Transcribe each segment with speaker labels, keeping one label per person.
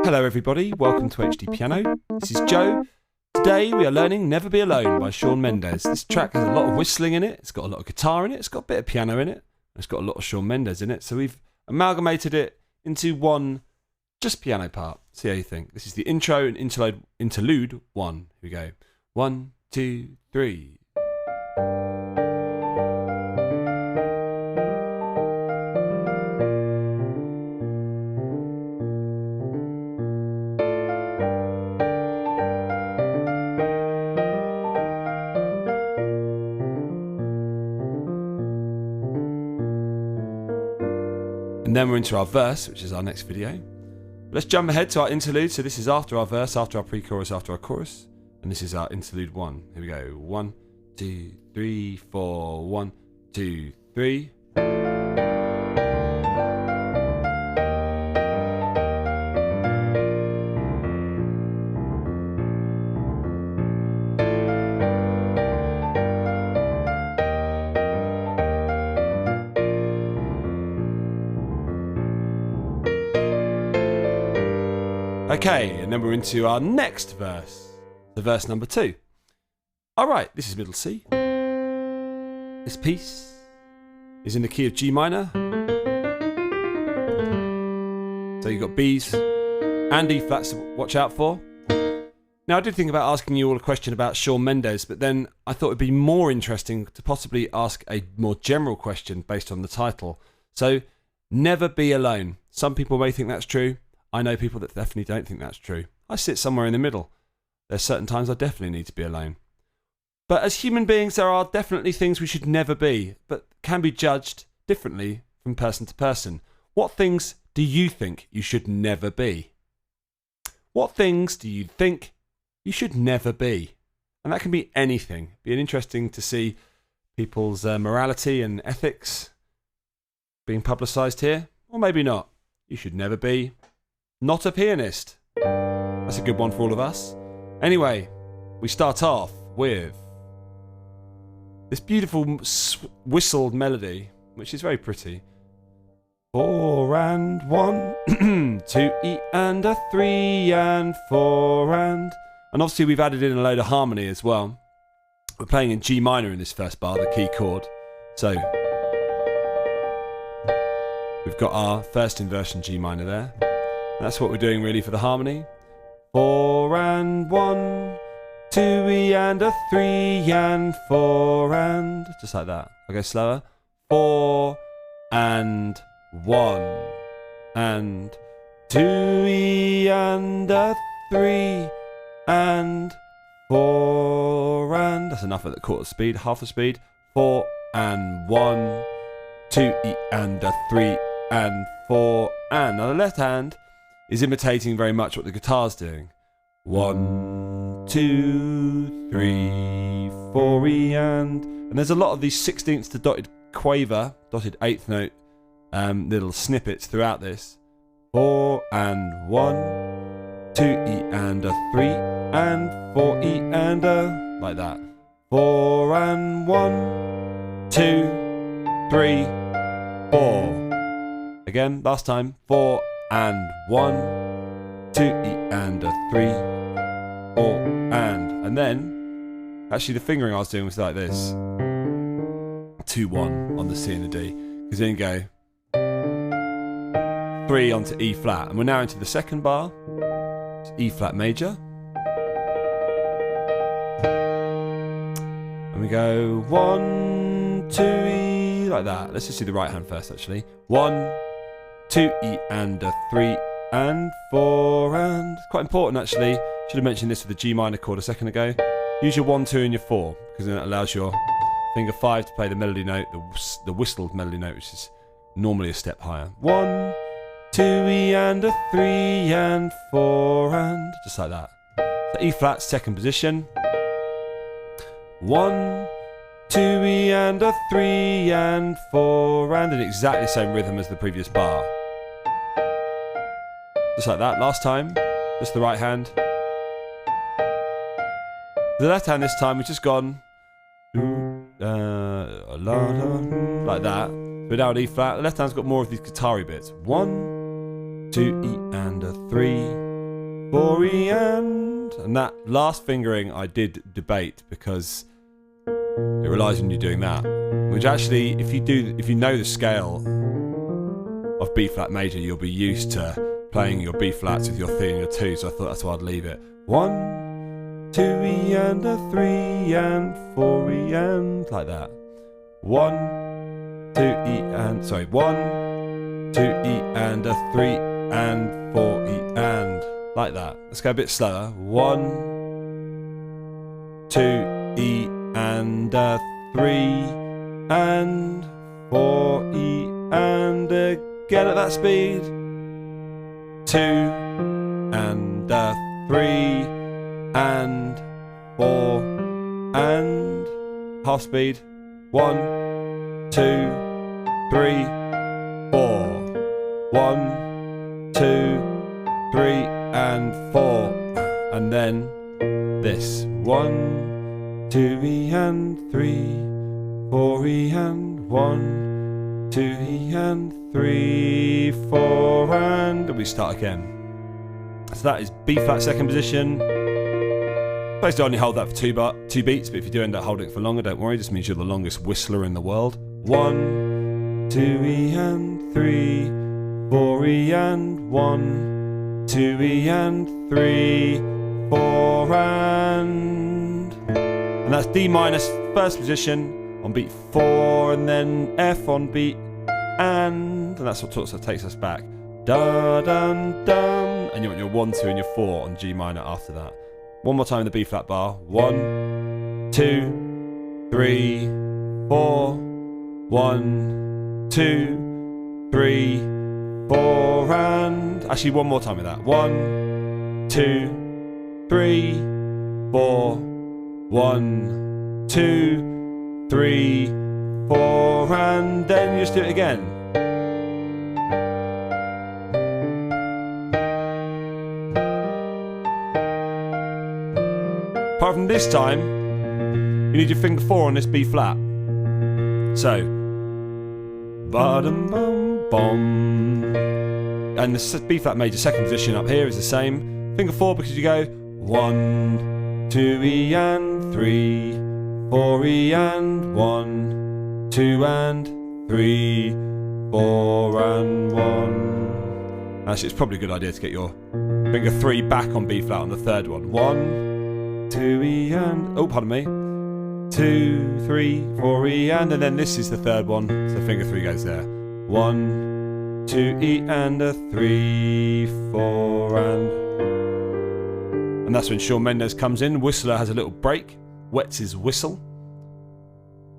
Speaker 1: Hello everybody, welcome to HDpiano. This is Joe. Today we are learning Never Be Alone by Shawn Mendes. This track has a lot of whistling in it, it's got a lot of guitar in it, it's got a bit of piano in it, and it's got a lot of Shawn Mendes in it. So we've amalgamated it into one just piano part. See how you think. This is the intro and interlude 1. Here we go. 1, 2, 3. And then we're into our verse, which is our next video. Let's jump ahead to our interlude. So this is after our verse, after our pre-chorus, after our chorus. And this is our interlude 1. Here we go. 1, 2, 3, 4. 1, 2, 3. Okay, and then we're into our next verse, the verse number 2. Alright, this is middle C. This piece is in the key of G minor. So you've got B's and E flats to watch out for. Now I did think about asking you all a question about Shawn Mendes, but then I thought it'd be more interesting to possibly ask a more general question based on the title. So, never be alone. Some people may think that's true. I know people that definitely don't think that's true. I sit somewhere in the middle. There's certain times I definitely need to be alone. But as human beings, there are definitely things we should never be, but can be judged differently from person to person. What things do you think you should never be? What things do you think you should never be? And that can be anything. It'd be interesting to see people's morality and ethics being publicised here, or maybe not. You should never be not a pianist. That's a good one for all of us. Anyway, we start off with this beautiful whistled melody, which is very pretty. 4 and 1, 2 E and a 3 and 4 and obviously we've added in a load of harmony as well. We're playing in G minor in this first bar, the key chord. So we've got our first inversion G minor there. That's what we're doing really for the harmony. 4 and 1, 2 E and a 3 and 4 and... just like that. I'll go slower. 4 and 1 and 2 E and a 3 and 4 and... that's enough at the quarter speed, half the speed. 4 and 1, 2 E and a 3 and 4 and... on the left hand is imitating very much what the guitar's doing. 1, 2, 3, 4 E and there's a lot of these 16ths to dotted quaver, dotted 8th note little snippets throughout this. 4 and 1, 2 E and a 3 and 4 E and a... like that. 4 and 1, 2, 3, 4. Again, last time. 4 and 1, 2 E and a 3, 4 and then actually the fingering I was doing was like this. 2 1 on the C and the D, because then you go 3 onto E flat, and we're now into the second bar. It's E flat major, and we go 1, 2 E like that. Let's just do the right hand first actually. 1, 2 E and a 3 and 4 and... it's quite important actually. Should have mentioned this with the G minor chord a second ago. Use your 1, 2 and your 4, because then it allows your finger 5 to play the melody note, the whistled melody note, which is normally a step higher. 1, 2 E and a 3 and 4 and... just like that. So E flat, second position. 1, 2 E and a 3 and 4 and in exactly the same rhythm as the previous bar. Just like that, last time, just the right hand. The left hand this time, we've just gone like that. Without E flat, the left hand's got more of these guitar-y bits. 1, 2 E and a 3, 4 E and that last fingering I did debate because it relies on you doing that, which actually if you know the scale of B flat major, you'll be used to playing your B flats with your 3 and your 2, so I thought that's why I'd leave it. 1, 2 E and a 3 and 4 E and like that. 1, 2 E and 1, 2 E and a 3 and 4 E and like that. Let's go a bit slower. 1, 2 E and a 3 and 4 E and again at that speed. 2 and a 3 and 4 and half speed. 1, 2, 3, 4. 1, 2, 3 and 4. And then this. 1, 2 E and 3, 4 E and 1, 2 E and 3, 4 and we start again. So that is B flat second position. Supposed to only hold that for 2 beats, but if you do end up holding it for longer, don't worry, it just means you're the longest whistler in the world. 1, 2 E and 3, 4 E and 1, 2 E and 3, 4 and that's D minus first position on beat 4 and then F on beat and that's what sort of takes us back. Da dun dun, and you want your 1, 2 and your 4 on G minor after that. One more time in the B flat bar. 1, 2, 3, 4. 1, 2, 3, 4 and actually one more time with that. 1, 2, 3, 4. 1, 2, 3, 4 and then you just do it again. Apart from this time, you need your finger 4 on this B flat. So, ba-dum bum bum, and the B flat major second position up here is the same. Finger 4 because you go 1, 2 E and 3, 4 E and 1, 2 and 3, 4 and 1. Actually, it's probably a good idea to get your finger 3 back on B flat on the third one. 1, 2 E and oh, pardon me. 2, 3, 4 E and then this is the third one, so finger 3 goes there. 1, 2 E and a 3, 4 and that's when Shawn Mendes comes in. Whistler has a little break, wets his whistle,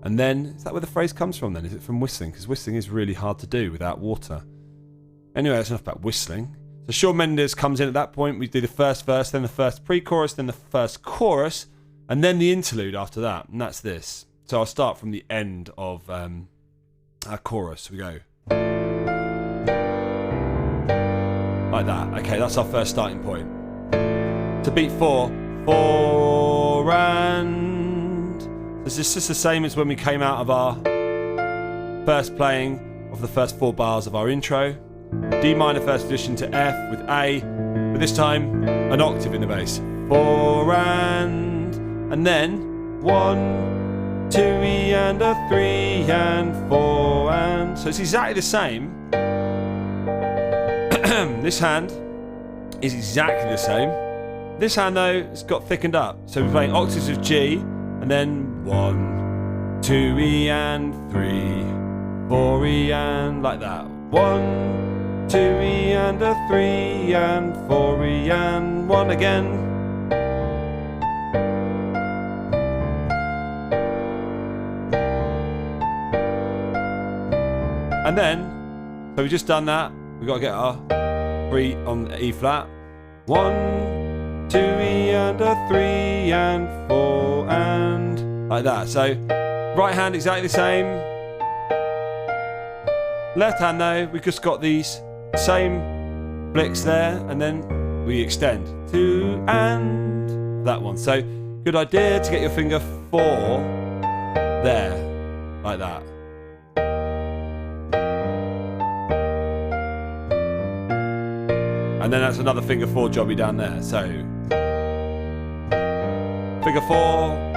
Speaker 1: and then is that where the phrase comes from? Then is it from whistling? Because whistling is really hard to do without water. Anyway, that's enough about whistling. So Shawn Mendes comes in at that point. We do the first verse, then the first pre-chorus, then the first chorus. And then the interlude after that, and that's this. So I'll start from the end of our chorus. We go like that. Okay, that's our first starting point. To beat 4, 4 and this is just the same as when we came out of our first playing of the first 4 bars of our intro. D minor first position to F with A, but this time an octave in the bass. 4 and then 1, 2 E and a 3 and 4 and so it's exactly the same. This hand is exactly the same. This hand though, it's got thickened up. So we're playing octaves of G and then 1, 2 E and 3, 4 E and like that. 1, 2 E and a 3 and 4 E and 1 again. And then, so we've just done that. We've got to get our 3 on the E flat. 1, 2 E and a 3 and 4 and like that. So right hand exactly the same. Left hand though, we've just got these same flicks there, and then we extend 2 and that one. So good idea to get your finger 4 there, like that. And then that's another finger 4 jobby down there. So finger 4.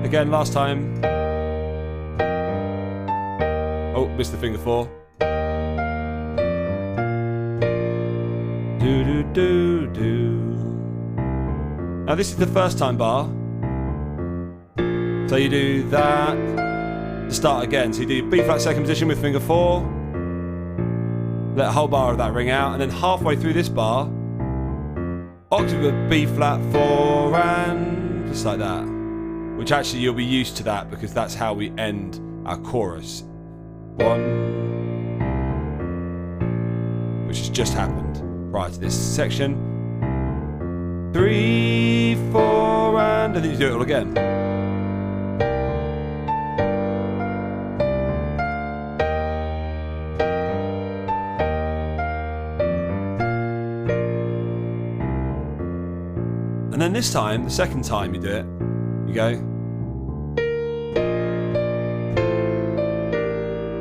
Speaker 1: Again, last time. Oh, missed the finger 4. Do do do do. Now this is the first time bar. So you do that to start again. So you do B flat second position with finger 4. Let a whole bar of that ring out, and then halfway through this bar, octave of B flat 4 and just like that. Which actually you'll be used to that because that's how we end our chorus. 1, which has just happened prior to this section. 3, 4 and then you do it all again. And then this time, the second time you do it, you go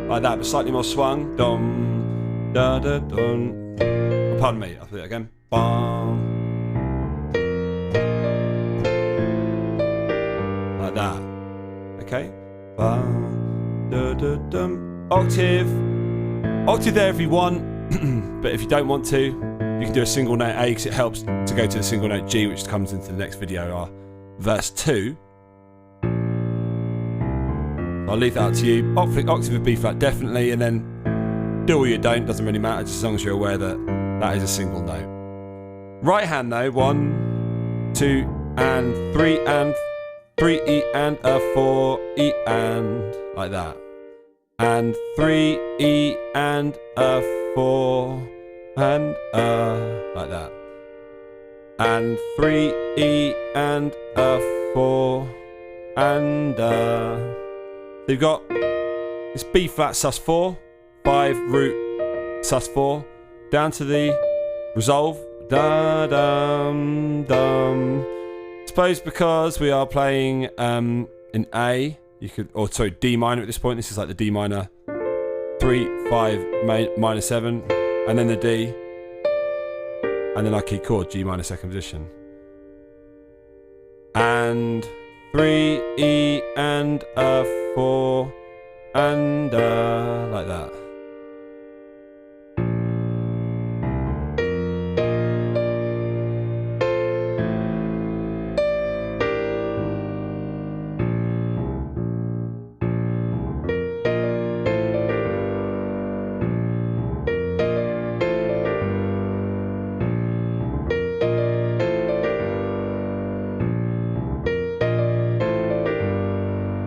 Speaker 1: like that, but slightly more swung. Dum, da da dum. Oh, pardon me, I'll do it again. Bum. Like that. Okay. Bum, da da dum. Octave. Octave there if you want, but if you don't want to, you can do a single note A because it helps to go to the single note G, which comes into the next video, our verse 2. I'll leave that up to you. Octave of B flat definitely, and then do or you don't, doesn't really matter, just as long as you're aware that that is a single note. Right hand though, 1, 2 and 3 and 3 E and a 4 E and like that. And 3 E and a 4 and like that. And 3 E and a 4 and So you've got this B flat sus4, 5 root sus4, down to the resolve, da dum dum. Suppose because we are playing in A, you could, or sorry, D minor at this point. This is like the D minor, 3, 5, minor 7, and then the D, and then our key chord, G minor second position, and 3 E and a 4 and like that.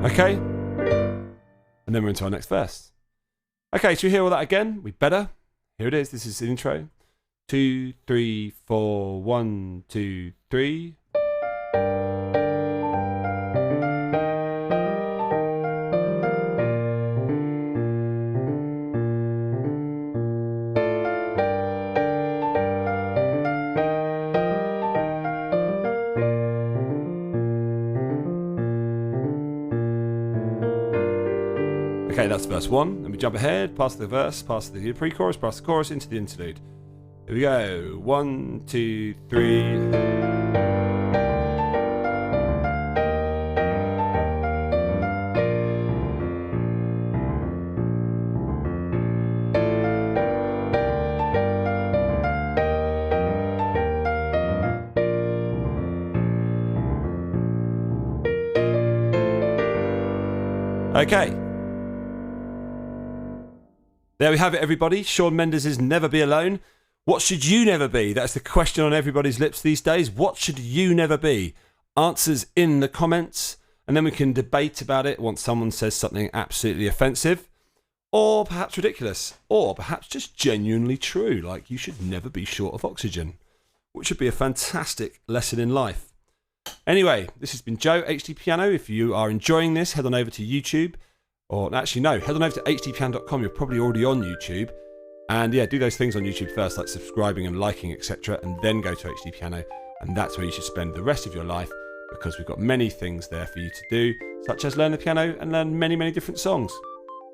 Speaker 1: Okay, and then we're into our next verse. Okay, should we hear all that again? We better. Here it is. This is the intro. 2, 3, 4, 1, 2, 3. Okay, that's verse 1. Then we jump ahead, past the verse, past the pre-chorus, past the chorus, into the interlude. Here we go. 1, 2, 3. Okay. There we have it, everybody. Shawn Mendes' Never Be Alone. What should you never be? That's the question on everybody's lips these days. What should you never be? Answers in the comments, and then we can debate about it once someone says something absolutely offensive, or perhaps ridiculous, or perhaps just genuinely true, like you should never be short of oxygen, which would be a fantastic lesson in life. Anyway, this has been Joe, HDpiano. If you are enjoying this, head on over to YouTube. Or actually, no, head on over to HDpiano.com. You're probably already on YouTube. And yeah, do those things on YouTube first, like subscribing and liking, etc. And then go to HDpiano. And that's where you should spend the rest of your life, because we've got many things there for you to do, such as learn the piano and learn many, many different songs.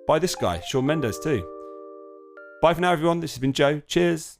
Speaker 1: By this guy, Shawn Mendes, too. Bye for now, everyone. This has been Joe. Cheers.